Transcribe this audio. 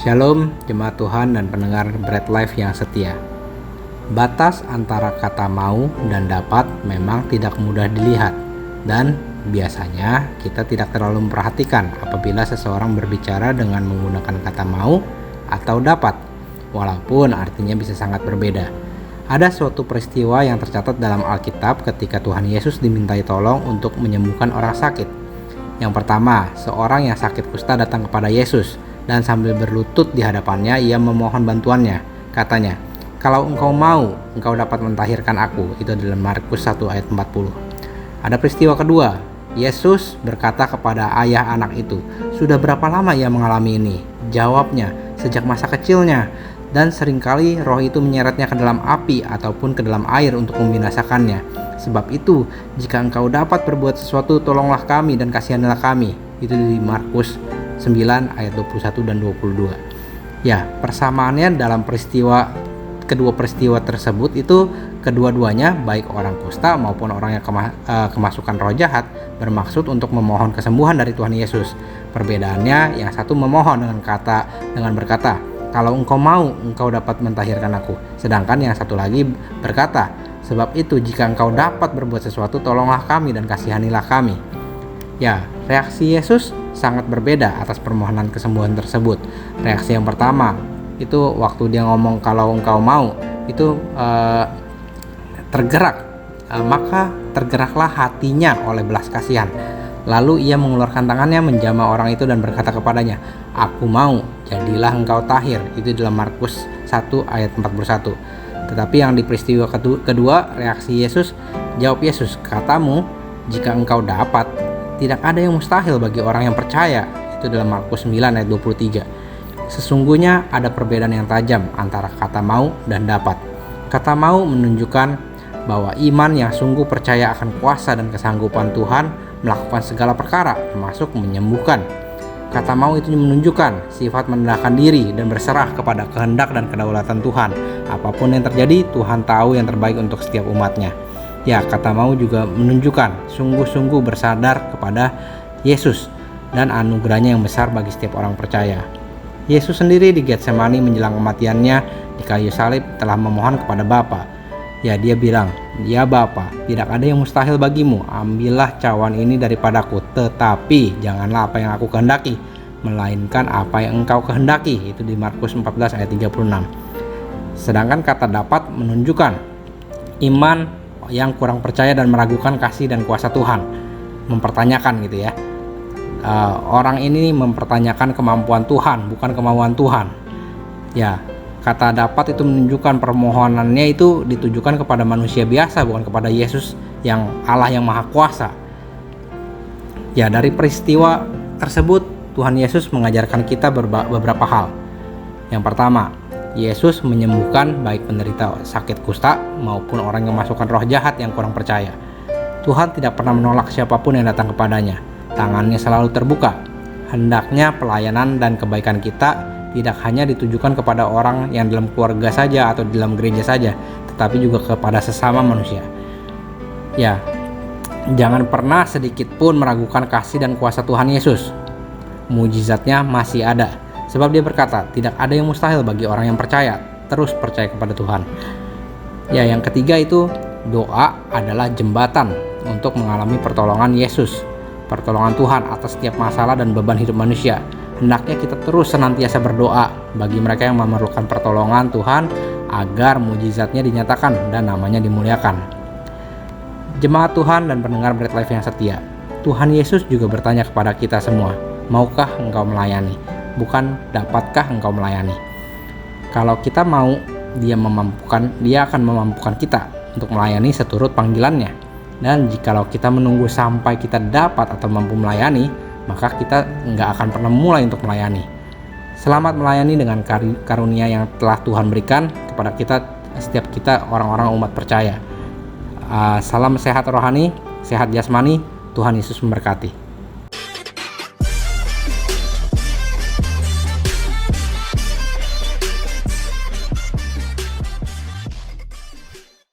Shalom jemaat Tuhan dan pendengar Bread Life yang setia. Batas antara kata mau dan dapat memang tidak mudah dilihat, dan biasanya kita tidak terlalu memperhatikan apabila seseorang berbicara dengan menggunakan kata mau atau dapat, walaupun artinya bisa sangat berbeda. Ada suatu peristiwa yang tercatat dalam Alkitab ketika Tuhan Yesus dimintai tolong untuk menyembuhkan orang sakit. Yang pertama, seorang yang sakit kusta datang kepada Yesus dan sambil berlutut di hadapannya ia memohon bantuannya. Katanya, "Kalau engkau mau, engkau dapat mentahirkan aku." Itu dalam Markus 1 ayat 40. Ada peristiwa kedua. Yesus berkata kepada ayah anak itu, "Sudah berapa lama ia mengalami ini?" Jawabnya, "Sejak masa kecilnya. Dan seringkali roh itu menyeretnya ke dalam api ataupun ke dalam air untuk membinasakannya. Sebab itu, jika engkau dapat berbuat sesuatu, tolonglah kami dan kasihanilah kami." Itu di Markus 9 ayat 21 dan 22. Ya, persamaannya dalam kedua peristiwa tersebut itu kedua-duanya, baik orang kusta maupun orang yang kemasukan roh jahat, bermaksud untuk memohon kesembuhan dari Tuhan Yesus. Perbedaannya, yang satu memohon dengan berkata, "Kalau engkau mau, engkau dapat mentahirkan aku." Sedangkan yang satu lagi berkata, "Sebab itu jika engkau dapat berbuat sesuatu, tolonglah kami dan kasihanilah kami." Ya, reaksi Yesus sangat berbeda atas permohonan kesembuhan tersebut. Reaksi yang pertama itu waktu dia ngomong "kalau engkau mau", itu tergerak, maka tergeraklah hatinya oleh belas kasihan. Lalu ia mengeluarkan tangannya menjamah orang itu dan berkata kepadanya, "Aku mau, jadilah engkau tahir." Itu dalam Markus 1 ayat 41. Tetapi yang di peristiwa kedua, reaksi Yesus, jawab Yesus, "Katamu, jika engkau dapat, tidak ada yang mustahil bagi orang yang percaya." Itu dalam Markus 9 ayat 23. Sesungguhnya ada perbedaan yang tajam antara kata mau dan dapat. Kata mau menunjukkan bahwa iman yang sungguh percaya akan kuasa dan kesanggupan Tuhan melakukan segala perkara, termasuk menyembuhkan. Kata mau itu menunjukkan sifat merendahkan diri dan berserah kepada kehendak dan kedaulatan Tuhan. Apapun yang terjadi, Tuhan tahu yang terbaik untuk setiap umatnya. Ya, kata mau juga menunjukkan sungguh-sungguh bersandar kepada Yesus dan anugerahnya yang besar bagi setiap orang percaya. Yesus sendiri di Getsemani menjelang kematiannya di kayu salib telah memohon kepada Bapa. Ya, dia bilang, "Ya Bapa, tidak ada yang mustahil bagimu. Ambillah cawan ini daripadaku, tetapi janganlah apa yang aku kehendaki, melainkan apa yang engkau kehendaki." Itu di Markus 14 ayat 36. Sedangkan kata dapat menunjukkan iman yang kurang percaya dan meragukan kasih dan kuasa Tuhan, mempertanyakan gitu ya. Orang ini mempertanyakan kemampuan Tuhan, bukan kemauan Tuhan. Ya, kata dapat itu menunjukkan permohonannya itu ditujukan kepada manusia biasa, bukan kepada Yesus yang Allah yang Maha Kuasa. Ya, dari peristiwa tersebut Tuhan Yesus mengajarkan kita beberapa hal. Yang pertama, Yesus menyembuhkan baik penderita sakit kusta maupun orang yang memasukkan roh jahat yang kurang percaya. Tuhan tidak pernah menolak siapapun yang datang kepadanya. Tangannya selalu terbuka. Hendaknya pelayanan dan kebaikan kita tidak hanya ditujukan kepada orang yang dalam keluarga saja atau di dalam gereja saja, tetapi juga kepada sesama manusia. Ya, jangan pernah sedikit pun meragukan kasih dan kuasa Tuhan Yesus. Mujizatnya masih ada. Sebab dia berkata, tidak ada yang mustahil bagi orang yang percaya. Terus percaya kepada Tuhan. Ya, yang ketiga itu, doa adalah jembatan untuk mengalami pertolongan Yesus, pertolongan Tuhan atas setiap masalah dan beban hidup manusia. Hendaknya kita terus senantiasa berdoa bagi mereka yang memerlukan pertolongan Tuhan agar mujizatnya dinyatakan dan namanya dimuliakan. Jemaat Tuhan dan pendengar Bread Life yang setia, Tuhan Yesus juga bertanya kepada kita semua, maukah engkau melayani? Bukan dapatkah engkau melayani? Kalau kita mau, dia akan memampukan kita untuk melayani seturut panggilannya. Dan jikalau kita menunggu sampai kita dapat atau mampu melayani, maka kita nggak akan pernah mulai untuk melayani. Selamat melayani dengan karunia yang telah Tuhan berikan kepada setiap kita orang-orang umat percaya. Salam sehat rohani, sehat jasmani, Tuhan Yesus memberkati.